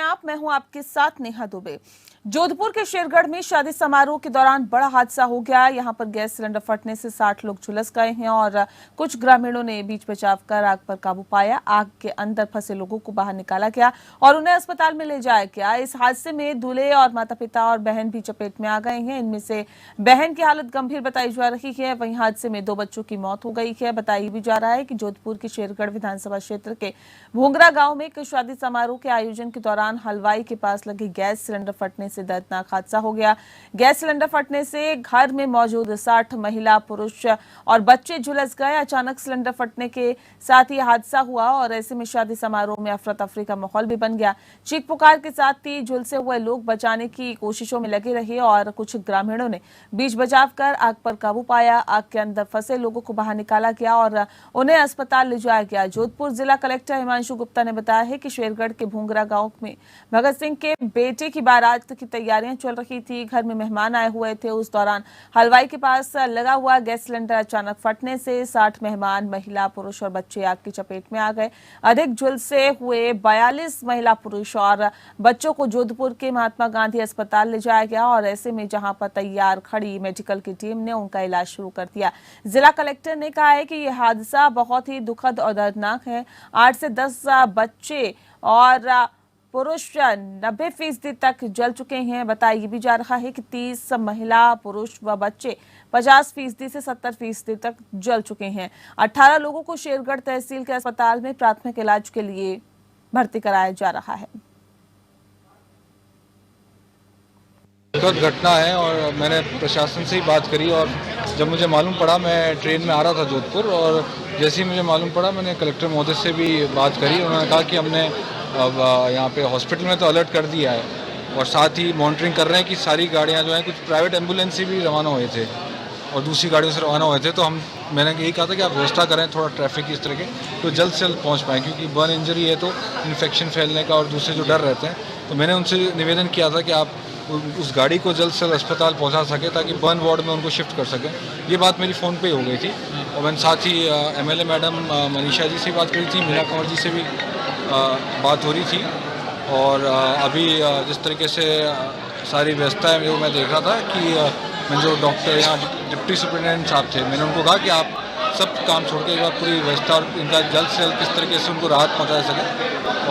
आप, मैं हूं आपके साथ नेहा दुबे। जोधपुर के शेरगढ़ में शादी समारोह के दौरान बड़ा हादसा हो गया। यहां पर गैस सिलेंडर फटने से 60 लोग झुलस गए हैं और कुछ ग्रामीणों ने बीच बचाव कर आग पर काबू पाया। आग के अंदर फंसे लोगों को बाहर निकाला गया और उन्हें अस्पताल में ले जाया गया। इस हादसे में दूल्हे और माता पिता और बहन भी चपेट में आ गए हैं। इनमें से बहन की हालत गंभीर बताई जा रही है। वहीं हादसे में 2 बच्चों की मौत हो गई है। बताया भी जा रहा है कि जोधपुर के शेरगढ़ विधानसभा क्षेत्र के भूंगरा गांव में एक शादी समारोह के आयोजन के दौरान हलवाई के पास लगे गैस सिलेंडर फटने से दर्दनाक हादसा हो गया। गैस सिलेंडर फटने से घर में मौजूद 60 महिला, पुरुष और बच्चे झुलस गए। अचानक सिलेंडर फटने के साथ ही हादसा हुआ और ऐसे में शादी समारोह में अफरा तफरी का माहौल भी बन गया। चीख पुकार के साथ ही झुलसे हुए लोग बचाने की कोशिशों में लगे रहे और कुछ ग्रामीणों ने बीच बचाव कर आग पर काबू पाया। आग के अंदर फंसे लोगों को बाहर निकाला गया और उन्हें अस्पताल ले जाया गया। जोधपुर जिला कलेक्टर हिमांशु गुप्ता ने बताया है कि शेरगढ़ के भूंगरा गांव में भगत सिंह के बेटे की बारात की तैयारियां चल रही थी। घर में मेहमान आए हुए थे। उस दौरान हलवाई के पास लगा हुआ गैस सिलेंडर अचानक फटने से 60 मेहमान, महिला, पुरुष और बच्चे आग की चपेट में आ गए। अधिक झुलसे हुए 42 महिला, पुरुष और बच्चों को जोधपुर के महात्मा गांधी अस्पताल ले जाया गया और ऐसे में जहां पर तैयार खड़ी मेडिकल की टीम ने उनका इलाज शुरू कर दिया। जिला कलेक्टर ने कहा है कि यह हादसा बहुत ही दुखद और दर्दनाक है। 8 से 10 बच्चे और पुरुष 90% तक जल चुके हैं। बताया भी जा रहा है कि 30 महिला, पुरुष व बच्चे 50% से 70% तक जल चुके हैं। 18 लोगों को शेरगढ़ तहसील के अस्पताल में प्राथमिक इलाज के लिए भर्ती कराया जा रहा है। दुखद घटना है और मैंने प्रशासन से ही बात करी और जब मुझे मालूम पड़ा, मैं ट्रेन में आ रहा था जोधपुर, और जैसे ही मुझे मालूम पड़ा मैंने कलेक्टर महोदय से भी बात करी। उन्होंने कहा कि हमने अब यहाँ पे हॉस्पिटल में तो अलर्ट कर दिया है और साथ ही मॉनिटरिंग कर रहे हैं कि सारी गाड़ियाँ जो हैं, कुछ प्राइवेट एम्बुलेंस से भी रवाना हुए थे और दूसरी गाड़ियों से रवाना हुए थे, तो मैंने यही कहा था कि आप व्यवस्था करें थोड़ा ट्रैफिक इस तरह के, तो जल्द से जल्द पहुँच पाएँ, क्योंकि बर्न इंजरी है तो इन्फेक्शन फैलने का और दूसरे जो डर रहते हैं। तो मैंने उनसे निवेदन किया था कि आप उस गाड़ी को जल्द से जल्द अस्पताल पहुंचा सके ताकि बर्न वार्ड में उनको शिफ्ट कर सकें। ये बात मेरी फ़ोन पे हो गई थी और मैंने साथ ही एमएलए मैडम मनीषा जी से बात करी थी, मीना कंवर जी से भी बात हो रही थी और अभी जिस तरीके से सारी व्यवस्था है वो मैं देख रहा था कि मैं जो डॉक्टर यहाँ डिप्टी सुपरिटेंडेंट साहब थे, मैंने उनको कहा कि आप सब काम छोड़ के एक बार पूरी व्यवस्था और इनका जल्द से जल्द किस तरीके से उनको राहत पहुँचा सके।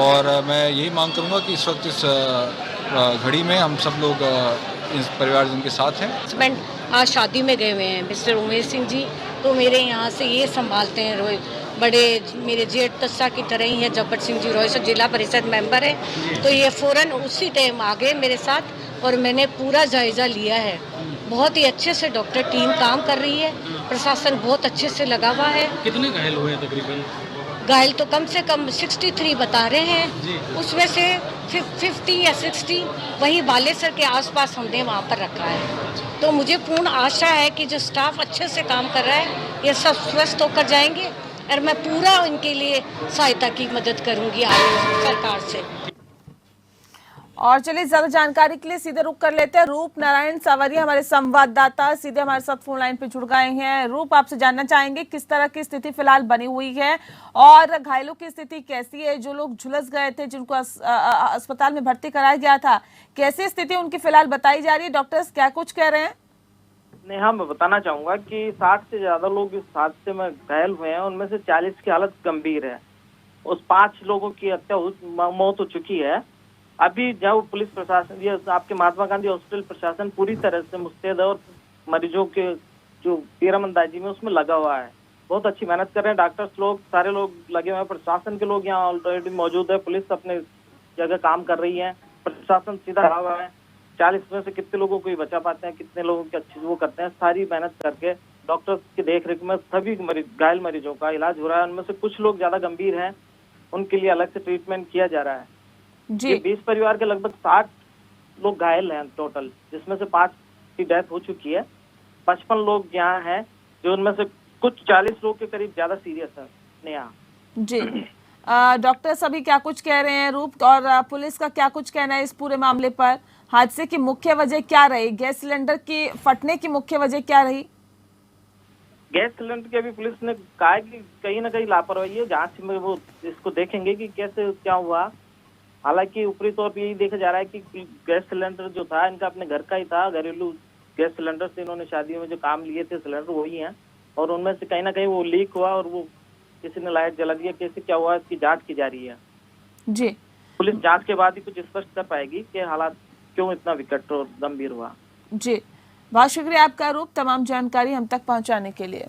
और मैं यही मांग करूँगा कि इस वक्त इस घड़ी में हम सब लोग इस परिवारजन के साथ हैं। हस्बैंड आज शादी में गए हुए हैं मिस्टर उमेश सिंह जी, तो मेरे यहाँ से ये संभालते हैं। रोहित बड़े मेरे जेठ तस्सा की तरह ही है। जब्बर सिंह जी रोहित जिला परिषद मेंबर है, तो ये फौरन उसी टाइम आ गए मेरे साथ और मैंने पूरा जायजा लिया है। बहुत ही अच्छे से डॉक्टर टीम काम कर रही है, प्रशासन बहुत अच्छे से लगा हुआ है। कितने घायल हुए हैं तकरीबन? घायल तो कम से कम 63 बता रहे हैं, उसमें से 50 या 60 वहीं बालेसर के आसपास हमने वहाँ पर रखा है। तो मुझे पूर्ण आशा है कि जो स्टाफ अच्छे से काम कर रहा है, ये सब स्वस्थ होकर जाएंगे और मैं पूरा उनके लिए सहायता की मदद करूँगी आगे सरकार से। और चलिए ज्यादा जानकारी के लिए सीधे रुक कर लेते हैं। रूप नारायण सावरिया हमारे संवाददाता सीधे हमारे साथ फोन लाइन पे जुड़ गए हैं। रूप, आपसे जानना चाहेंगे किस तरह की स्थिति फिलहाल बनी हुई है और घायलों की स्थिति कैसी है? जो लोग झुलस गए थे, जिनको अस्पताल में भर्ती कराया गया था, कैसी स्थिति उनकी फिलहाल बताई जा रही है? डॉक्टर्स क्या कुछ कह रहे हैं? नेहा, मैं बताना चाहूंगा कि 60 से ज्यादा लोग इस हादसे में घायल हुए हैं। उनमें से 40 की हालत गंभीर है। उस 5 लोगों की मौत हो चुकी है। अभी जब पुलिस प्रशासन, ये आपके महात्मा गांधी हॉस्पिटल प्रशासन पूरी तरह से मुस्तैद है और मरीजों के जो तीरंदाजी में उसमें लगा हुआ है। बहुत अच्छी मेहनत कर रहे हैं डॉक्टर्स लोग, सारे लोग लगे हुए हैं। प्रशासन के लोग यहाँ ऑलरेडी मौजूद है। पुलिस अपने जगह काम कर रही है, प्रशासन सीधा रहा हुआ है। 40 में से कितने लोगों को ही बचा पाते हैं, कितने लोगों की अच्छी वो करते हैं, सारी मेहनत करके डॉक्टर्स की देखरेख में सभी घायल मरीजों का इलाज हो रहा है। उनमें से कुछ लोग ज्यादा गंभीर हैं, उनके लिए अलग से ट्रीटमेंट किया जा रहा है जी। 20 परिवार के लगभग 60 लोग घायल हैं टोटल, जिसमें से 5 की डेथ हो चुकी है। 55 लोग यहाँ हैं, जो उनमें से कुछ 40 लोग के करीब ज्यादा सीरियस है। नेहा जी, डॉक्टर सभी क्या कुछ कह रहे हैं रूप, और पुलिस का क्या कुछ कहना है इस पूरे मामले पर? हादसे की मुख्य वजह क्या रही? गैस सिलेंडर की फटने की मुख्य वजह क्या रही? गैस सिलेंडर की अभी पुलिस ने कहा कि कहीं ना कहीं लापरवाही है। जांच में वो इसको देखेंगे कि कैसे क्या हुआ। हालांकि ऊपरी तौर पर यही देखा जा रहा है कि गैस सिलेंडर जो था इनका अपने घर का ही था, घरेलू गैस सिलेंडर से इन्होंने शादियों में जो काम लिए थे सिलेंडर वही हैं, और उनमें से कहीं ना कहीं वो लीक हुआ और वो किसी ने लाइट जला दिया। कैसे क्या हुआ इसकी जांच की जा रही है। जी पुलिस जांच के बाद ही कुछ स्पष्ट कर पाएगी कि हालात क्यों इतना विकट और गंभीर हुआ। जी, बहुत शुक्रिया आपका रूप तमाम जानकारी हम तक पहुंचाने के लिए।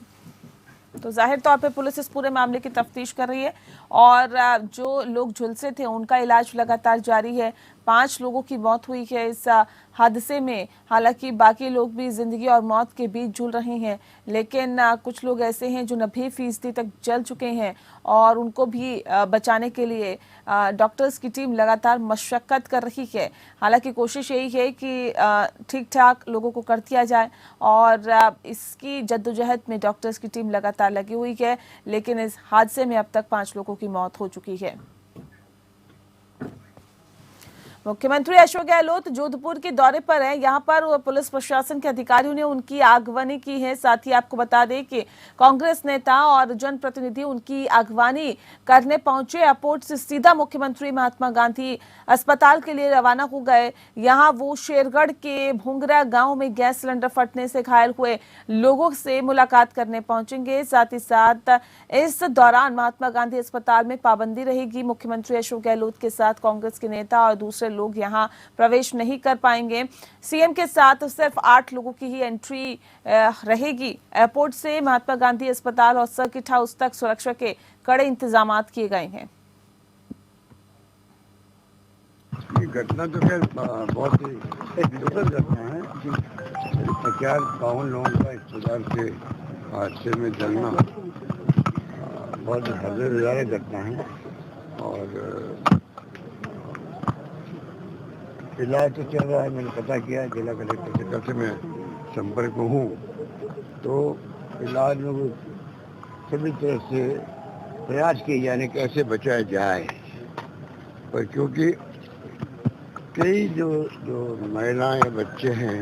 तो जाहिर तौर पे पुलिस इस पूरे मामले की तफ्तीश कर रही है और जो लोग झुलसे थे उनका इलाज लगातार जारी है। 5 लोगों की मौत हुई है इस हादसे में, हालांकि बाकी लोग भी जिंदगी और मौत के बीच झूल रहे हैं, लेकिन कुछ लोग ऐसे हैं जो 90% तक जल चुके हैं और उनको भी बचाने के लिए डॉक्टर्स की टीम लगातार मशक्कत कर रही है। हालांकि कोशिश यही है कि ठीक ठाक लोगों को कर दिया जाए और इसकी जद्दोजहद में डॉक्टर्स की टीम लगातार लगी हुई है, लेकिन इस हादसे में अब तक 5 लोगों की मौत हो चुकी है। मुख्यमंत्री अशोक गहलोत जोधपुर के दौरे पर हैं। यहाँ पर पुलिस प्रशासन के अधिकारियों ने उनकी आगवानी की है। साथ ही आपको बता दें कि कांग्रेस नेता और जनप्रतिनिधि उनकी आगवानी करने पहुंचे। एयरपोर्ट से सीधा मुख्यमंत्री महात्मा गांधी अस्पताल के लिए रवाना हो गए। यहाँ वो शेरगढ़ के भुंगरा गांव में गैस सिलेंडर फटने से घायल हुए लोगों से मुलाकात करने पहुंचेंगे। साथ ही साथ इस दौरान महात्मा गांधी अस्पताल में पाबंदी रहेगी। मुख्यमंत्री अशोक गहलोत के साथ कांग्रेस के नेता और दूसरे लोग यहां प्रवेश नहीं कर पाएंगे। सीएम के साथ सिर्फ 8 लोगों की ही एंट्री रहेगी। एयरपोर्ट से महात्मा गांधी अस्पताल और सर्किट हाउस तक सुरक्षा के कड़े इंतजाम किए गए हैं। ये घटना तो खैर बहुत ही दुखद घटना है कि 50-52 लोगों का इस्तेदार से हादसे में जलना बहुत हर्ज़े घटना है और इलाज तो चल रहा है। मैंने पता किया है जिला कलेक्टर से, कल से मैं संपर्क में हूँ, तो इलाज में वो सभी तरह से प्रयास किए जाने कैसे बचाया जाए, पर क्योंकि कई जो महिलाएं या बच्चे हैं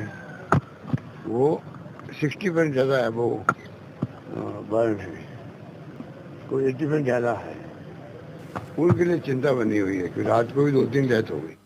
वो 60% ज़्यादा है, वो बर्न है, कोई 80% ज़्यादा है, उनके लिए चिंता बनी हुई है कि रात को भी 2-3 डेथ हो गई।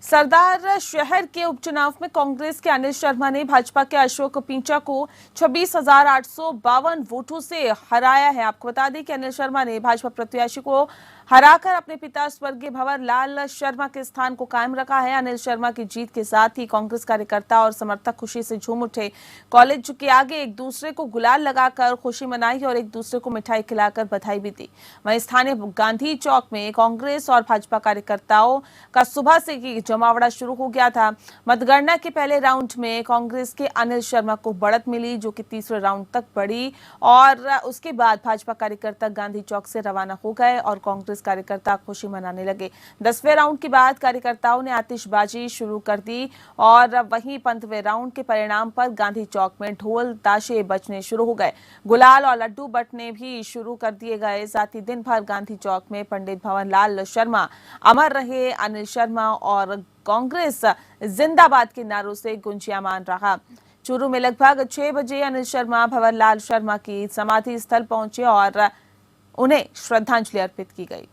सरदार शहर के उपचुनाव में कांग्रेस के अनिल शर्मा ने भाजपा के अशोक पींचा को 26,852 वोटों से हराया है। आपको बता दें कि अनिल शर्मा ने भाजपा प्रत्याशी को हराकर अपने पिता स्वर्गीय भंवर लाल शर्मा के स्थान को कायम रखा है। अनिल शर्मा की जीत के साथ ही कांग्रेस कार्यकर्ता और समर्थक खुशी से झूम उठे। कॉलेज के आगे एक दूसरे को गुलाल लगाकर खुशी मनाई और एक दूसरे को मिठाई खिलाकर बधाई भी दी। वहीं स्थानीय गांधी चौक में कांग्रेस और भाजपा कार्यकर्ताओं का सुबह से ही जमावड़ा शुरू हो गया था। मतगणना के पहले राउंड में कांग्रेस के अनिल शर्मा को बढ़त मिली, जो कि तीसरे राउंड तक बढ़ी और उसके बाद भाजपा कार्यकर्ता गांधी चौक से रवाना हो गए और कांग्रेस कार्यकर्ता खुशी मनाने लगे। 10वें राउंड के बाद कार्यकर्ताओं ने आतिशबाजी शुरू कर दी और वहीं 15वें राउंड के परिणाम पर गांधी चौक में ढोल ताशे बजने शुरू हो गए। गुलाल और लड्डू बंटने भी शुरू कर दिए गए। साथ ही दिन भर गांधी चौक में पंडित भंवर लाल शर्मा अमर रहे, अनिल शर्मा और कांग्रेस जिंदाबाद के नारों से गुंजियामान रहा। चूरू में लगभग 6 बजे अनिल शर्मा भंवर लाल शर्मा की समाधि स्थल पहुंचे और उन्हें श्रद्धांजलि अर्पित की गई।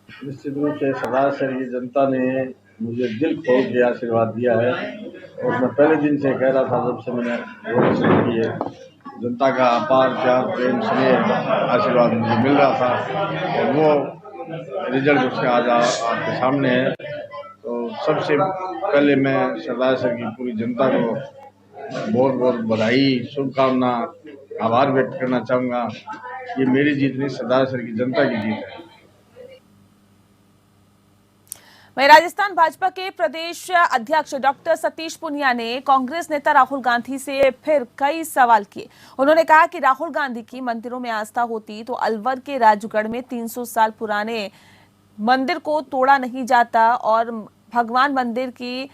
निश्चित रूप से सरदार शहर की जनता ने मुझे दिल खोल के आशीर्वाद दिया है और मैं पहले दिन से कह रहा था, जब से मैंने वोट शुरू की है, जनता का अपार प्यार प्रेम स्नेह आशीर्वाद मुझे मिल रहा था और वो रिजल्ट उसके आज आपके सामने है। तो सबसे पहले मैं सरदार शहर की पूरी जनता को बहुत बहुत बधाई, शुभकामना, आभार व्यक्त करना चाहूँगा। ये मेरी जीत नहीं, सरदार शहर की जनता की जीत है। वहीं राजस्थान भाजपा के प्रदेश अध्यक्ष डॉक्टर सतीश पूनिया ने कांग्रेस नेता राहुल गांधी से फिर कई सवाल किए। उन्होंने कहा कि राहुल गांधी की मंदिरों में आस्था होती तो अलवर के राजगढ़ में 300 साल पुराने मंदिर को तोड़ा नहीं जाता और भगवान मंदिर की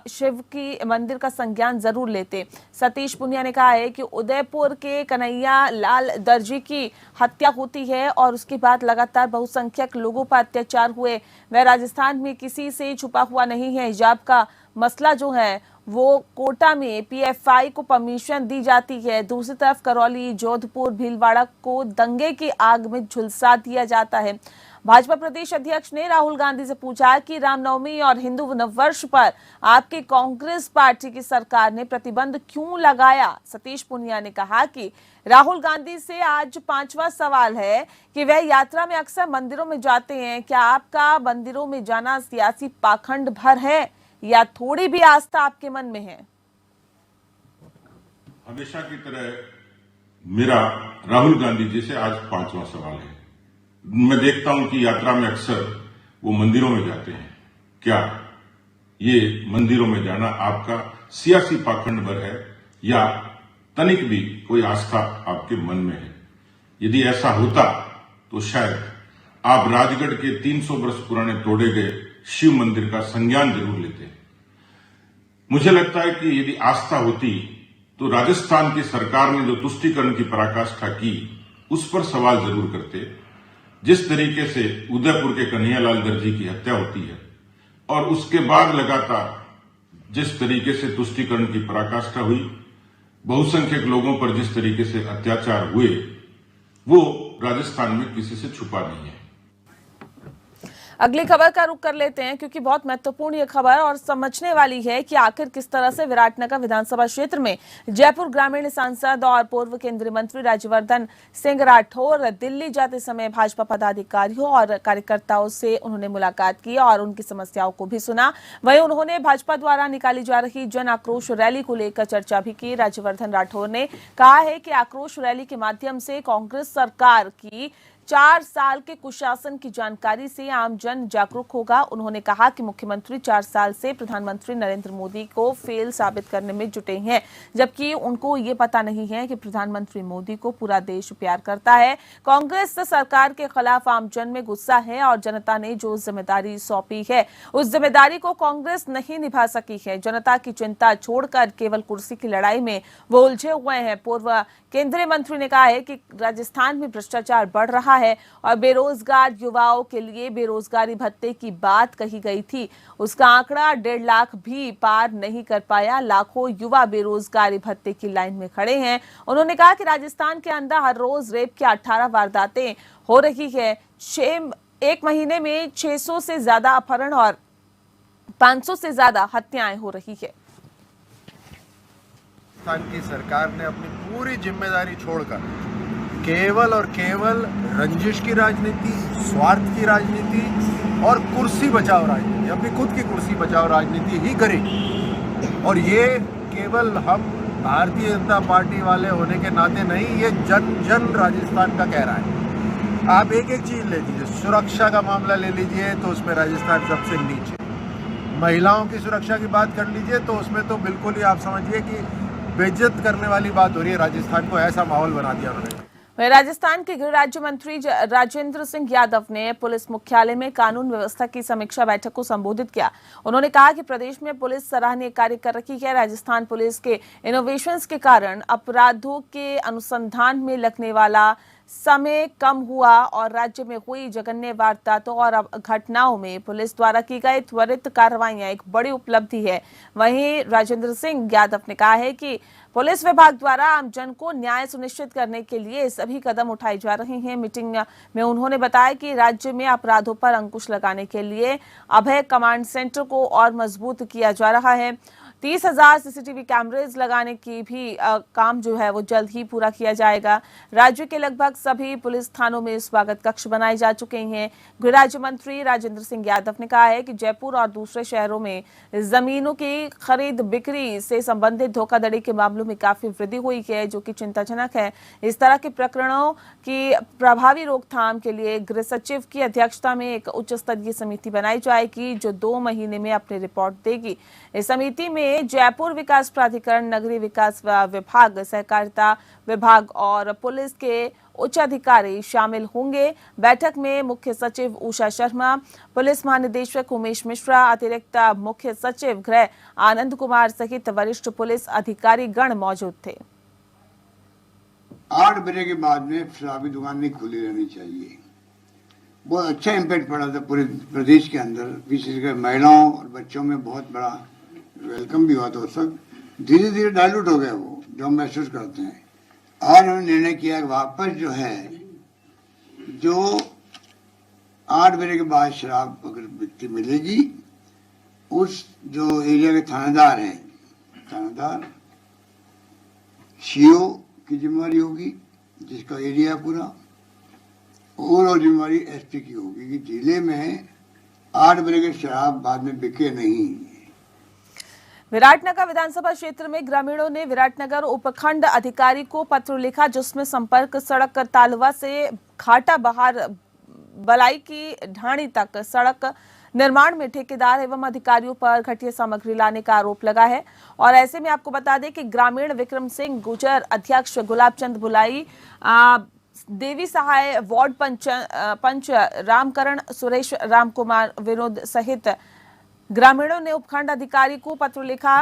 शिव की मंदिर का संज्ञान जरूर लेते। सतीश पूनिया ने कहा है कि उदयपुर के कन्हैया लाल दर्जी की हत्या होती है और उसके बाद लगातार बहुसंख्यक लोगों पर अत्याचार हुए। वह राजस्थान में किसी से छुपा हुआ नहीं है। हिजाब का मसला जो है वो कोटा में पीएफआई को परमिशन दी जाती है। दूसरी तरफ करौली, जोधपुर, भीलवाड़ा को दंगे की आग में झुलसा दिया जाता है। भाजपा प्रदेश अध्यक्ष ने राहुल गांधी से पूछा कि रामनवमी और हिंदू नववर्ष पर आपकी कांग्रेस पार्टी की सरकार ने प्रतिबंध क्यों लगाया। सतीश पूनिया ने कहा कि राहुल गांधी से आज 5वां सवाल है कि वह यात्रा में अक्सर मंदिरों में जाते हैं। क्या आपका मंदिरों में जाना सियासी पाखंड भर है या थोड़ी भी आस्था आपके मन में है? हमेशा की तरह मेरा राहुल गांधी जी से आज 5वां सवाल है। मैं देखता हूं कि यात्रा में अक्सर वो मंदिरों में जाते हैं। क्या ये मंदिरों में जाना आपका सियासी पाखंड भर है या तनिक भी कोई आस्था आपके मन में है? यदि ऐसा होता तो शायद आप राजगढ़ के 300 वर्ष पुराने तोड़े गए शिव मंदिर का संज्ञान जरूर लेते। मुझे लगता है कि यदि आस्था होती तो राजस्थान की सरकार ने जो तुष्टीकरण की पराकाष्ठा की उस पर सवाल जरूर करते। जिस तरीके से उदयपुर के कन्हैयालाल दर्जी की हत्या होती है और उसके बाद लगातार जिस तरीके से तुष्टीकरण की पराकाष्ठा हुई, बहुसंख्यक लोगों पर जिस तरीके से अत्याचार हुए, वो राजस्थान में किसी से छुपा नहीं है। अगली खबर का रुख कर लेते हैं क्योंकि बहुत महत्वपूर्ण ये खबर और समझने वाली है कि आखिर किस तरह से विराटनगर विधानसभा क्षेत्र में जयपुर ग्रामीण सांसद और पूर्व केंद्रीय मंत्री राज्यवर्धन सिंह राठौर दिल्ली जाते समय भाजपा पदाधिकारियों और कार्यकर्ताओं से उन्होंने मुलाकात की और उनकी समस्याओं को भी सुना। वहीं उन्होंने भाजपा द्वारा निकाली जा रही जन आक्रोश रैली को लेकर चर्चा भी की। राज्यवर्धन राठौर ने कहा है कि आक्रोश रैली के माध्यम से कांग्रेस सरकार की 4 साल के कुशासन की जानकारी से आम जन जागरूक होगा। उन्होंने कहा कि मुख्यमंत्री 4 साल से प्रधानमंत्री नरेंद्र मोदी को फेल साबित करने में जुटे हैं, जबकि उनको ये पता नहीं है कि प्रधानमंत्री मोदी को पूरा देश प्यार करता है। कांग्रेस सरकार के खिलाफ आम जन में गुस्सा है और जनता ने जो जिम्मेदारी सौंपी है उस जिम्मेदारी को कांग्रेस नहीं निभा सकी है। जनता की चिंता छोड़कर केवल कुर्सी की लड़ाई में वो उलझे हुए हैं। पूर्व केंद्रीय मंत्री ने कहा है कि राजस्थान में भ्रष्टाचार बढ़ रहा है और बेरोजगार युवाओं के लिए बेरोजगारी भत्ते की बात कही गई थी, उसका आंकड़ा 1.5 लाख भी पार नहीं कर पाया। लाखों युवा बेरोजगारी भत्ते की लाइन में खड़े हैं। उन्होंने कहा कि राजस्थान के अंदर हर रोज रेप की 18 वारदातें हो रही है। एक महीने में 600 से ज्यादा अपहरण और 500 से ज्यादा हत्याएं हो रही है। राजस्थान की सरकार ने अपनी पूरी जिम्मेदारी छोड़कर केवल और केवल रंजिश की राजनीति, स्वार्थ की राजनीति और कुर्सी बचाओ राजनीति, अपनी खुद की कुर्सी बचाओ राजनीति ही करेगी। और ये केवल हम भारतीय जनता पार्टी वाले होने के नाते नहीं, ये जन जन राजस्थान का कह रहा है। आप एक एक चीज ले लीजिए, सुरक्षा का मामला ले लीजिए तो उसमें राजस्थान सबसे नीचे। महिलाओं की सुरक्षा की बात कर लीजिए तो उसमें तो बिल्कुल ही आप समझिए कि बेइज्जत करने वाली बात हो रही है। राजस्थान को ऐसा माहौल बना दिया उन्होंने। राजस्थान के गृह राज्य मंत्री राजेंद्र सिंह यादव ने पुलिस मुख्यालय में कानून व्यवस्था की समीक्षा बैठक को संबोधित किया। उन्होंने कहा कि प्रदेश में पुलिस सराहनीय कार्य कर रही है। राजस्थान पुलिस के इनोवेशंस के कारण अपराधों के अनुसंधान में लगने वाला समय कम हुआ और राज्य में हुई जघन्य वारदातों और घटनाओं में पुलिस द्वारा की गई त्वरित कार्रवाइयां एक बड़ी उपलब्धि है। वहीं राजेंद्र सिंह यादव ने कहा है कि पुलिस विभाग द्वारा आम जन को न्याय सुनिश्चित करने के लिए सभी कदम उठाए जा रहे हैं। मीटिंग में उन्होंने बताया कि राज्य में अपराधों पर अंकुश लगाने के लिए अभय कमांड सेंटर को और मजबूत किया जा रहा है। 30,000 सीसीटीवी कैमरेज लगाने की भी काम जो है वो जल्द ही पूरा किया जाएगा। राज्य के लगभग सभी पुलिस थानों में स्वागत कक्ष बनाए जा चुके हैं। गृह राज्य मंत्री राजेंद्र सिंह यादव ने कहा है कि जयपुर और दूसरे शहरों में जमीनों की खरीद बिक्री से संबंधित धोखाधड़ी के मामलों में काफी वृद्धि हुई है, जो कि चिंताजनक है। इस तरह के प्रकरणों की प्रभावी रोकथाम के लिए गृह सचिव की अध्यक्षता में एक उच्च स्तरीय समिति बनाई जाएगी, जो 2 महीने में अपनी रिपोर्ट देगी। इस समिति में जयपुर विकास प्राधिकरण, नगरीय विकास विभाग, सहकारिता विभाग और पुलिस के उच्च अधिकारी शामिल होंगे। बैठक में मुख्य सचिव उषा शर्मा, पुलिस महानिदेशक उमेश मिश्रा, अतिरिक्त मुख्य सचिव गृह आनंद कुमार सहित वरिष्ठ पुलिस अधिकारी गण मौजूद थे। 8 बजे के बाद में शराबी दुकान नहीं खुली रहनी चाहिए। बहुत अच्छा इम्पैक्ट पड़ा था पूरे प्रदेश के अंदर, विशेषकर महिलाओं और बच्चों में बहुत बड़ा वेलकम भी हुआ था। सब धीरे धीरे डायलूट हो गया वो, जो हम महसूस करते हैं। आज हमने निर्णय किया कि वापस जो है, जो 8 बजे के बाद शराब अगर बिकती मिलेगी, उस जो एरिया के थानेदार हैं, थानेदार सीओ की जिम्मेदारी होगी, जिसका एरिया है पूरा, और जिम्मेदारी एसपी की होगी कि जिले में 8 बजे के शराब बाद में बिके नहीं। विराटनगर विधानसभा क्षेत्र में ग्रामीणों ने विराटनगर उपखंड अधिकारी को पत्र लिखा, जिसमें संपर्क सड़क तालवा से घाटा बहार बलाई की ढाणी तक सड़क निर्माण में ठेकेदार एवं अधिकारियों पर घटिया सामग्री लाने का आरोप लगा है। और ऐसे में आपको बता दें कि ग्रामीण विक्रम सिंह गुजर, अध्यक्ष गुलाब चंद बुलाई, देवी सहाय वार्ड पंच रामकरण, सुरेश रामकुमार, विनोद सहित ग्रामीणों ने उपखंड अधिकारी को पत्र लिखा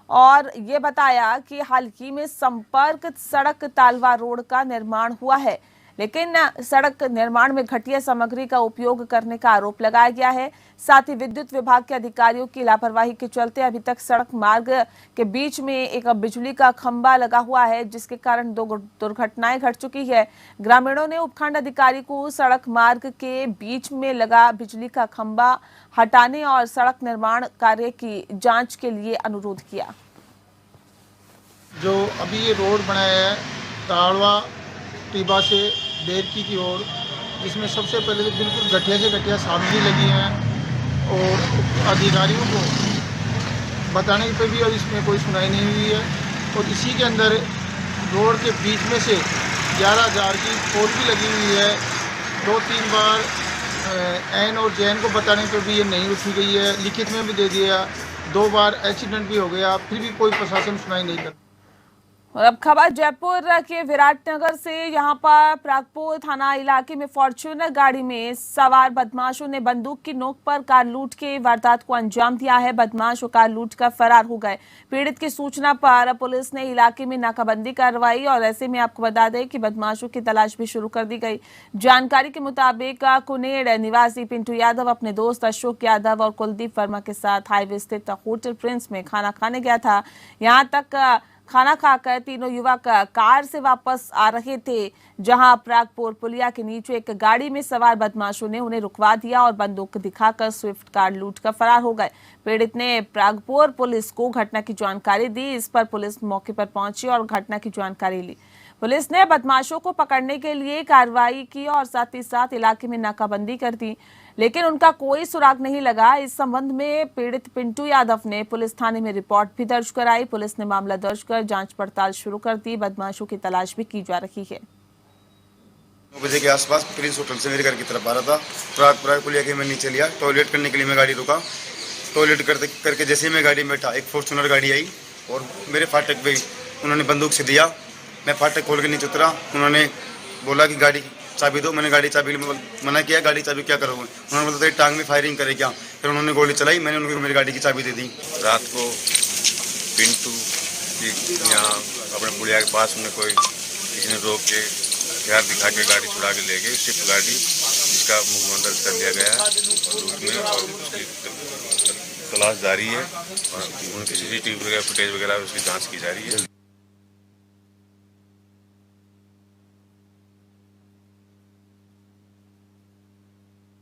और ये बताया कि हाल ही में संपर्क सड़क तालवा रोड का निर्माण हुआ है, लेकिन सड़क निर्माण में घटिया सामग्री का उपयोग करने का आरोप लगाया गया है। साथ ही विद्युत विभाग के अधिकारियों की लापरवाही के चलते अभी तक सड़क मार्ग के बीच में एक बिजली का खंभा लगा हुआ है, जिसके कारण 2 दुर्घटनाएं घट चुकी है। ग्रामीणों ने उपखंड अधिकारी को सड़क मार्ग के बीच में लगा बिजली का खंभा हटाने और सड़क निर्माण कार्य की जांच के लिए अनुरोध किया। जो अभी ये रोड बनाया है ताड़वा टीबा से देरकी की ओर, जिसमें सबसे पहले तो बिल्कुल घटिया से घटिया सामग्री लगी है और अधिकारियों को बताने पर भी और इसमें कोई सुनाई नहीं हुई है। और इसी के अंदर रोड के बीच में से 11,000 की पोल भी लगी हुई है। 2-3 बार एन और जैन को बताने पर भी ये नहीं उठी गई है, लिखित में भी दे दिया। 2 बार एक्सीडेंट भी हो गया, फिर भी कोई प्रशासन सुनाई नहीं करता। और अब खबर जयपुर के विराटनगर से। यहाँ पर प्रागपुर थाना इलाके में फॉर्च्यूनर गाड़ी में सवार बदमाशों ने बंदूक की नोक पर कार लूट के वारदात को अंजाम दिया है। बदमाश कार लूट कर फरार हो गए। पीड़ित की सूचना पर पुलिस ने इलाके में नाकाबंदी करवाई और ऐसे में आपको बता दें कि बदमाशों की तलाश भी शुरू कर दी गई। जानकारी के मुताबिक कुनेड़ निवासी पिंटू यादव अपने दोस्त अशोक यादव और कुलदीप वर्मा के साथ हाईवे स्थित होटल प्रिंस में खाना खाने गया था। यहाँ तक खाना खाकर तीनों युवक कार से वापस आ रहे थे, जहां प्रागपुर पुलिया के नीचे एक गाड़ी में सवार बदमाशों ने उन्हें रुकवा दिया और बंदूक दिखाकर स्विफ्ट कार लूटकर फरार हो गए। पीड़ित ने प्रागपुर पुलिस को घटना की जानकारी दी। इस पर पुलिस मौके पर पहुंची और घटना की जानकारी ली। पुलिस ने बदमाशों को पकड़ने के लिए कार्रवाई की और साथ ही साथ इलाके में नाकाबंदी कर दी, लेकिन उनका कोई सुराग नहीं लगा। इस संबंध में पीड़ित पिंटू यादव ने पुलिस थाने में रिपोर्ट भी दर्ज कराई। पुलिस ने मामला दर्ज कर जांच पड़ताल शुरू कर दी। बदमाशों की तलाश भी की जा रही है। 9 बजे के आसपास प्रिंस होटल से मेरे घर की तरफ आ रहा था। प्राग पुलिया के मैं नीचे लिया, टॉयलेट करने के लिए मैं गाड़ी रुका। टॉयलेट करके जैसे ही मैं गाड़ी में बैठा, एक फॉर्च्यूनर गाड़ी आई और मेरे फाटक पे उन्होंने बंदूक से दिया। मैं फाटक खोल के नीचे उतरा। उन्होंने बोला कि गाड़ी चाबी दो। मैंने गाड़ी चाबी मना किया। गाड़ी चाबी क्या करोगे? उन्होंने बोला तेरी टांग में फायरिंग करे क्या? फिर उन्होंने गोली चलाई। मैंने उनको मेरी गाड़ी की चाबी दे दी। रात को पिंटू की यहाँ अपने पुलिया के पास उन्हें कोई किसी ने रोक के हथियार दिखा के गाड़ी छुड़ा के ले गए। स्विफ्ट गाड़ी, जिसका मुकदमा दर्ज कर लिया गया है और उसकी तलाश जारी है और उनकी CCTV वगैरह फुटेज वगैरह उसकी जाँच की जा रही है।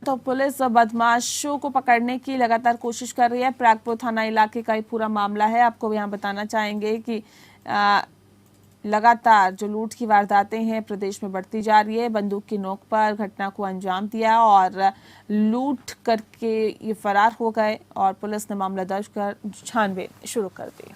तो पुलिस बदमाशों को पकड़ने की लगातार कोशिश कर रही है। प्रागपुर थाना इलाके का ये पूरा मामला है। आपको यहाँ बताना चाहेंगे कि लगातार जो लूट की वारदातें हैं प्रदेश में बढ़ती जा रही है। बंदूक की नोक पर घटना को अंजाम दिया और लूट करके ये फरार हो गए और पुलिस ने मामला दर्ज कर छानबीन शुरू कर दी।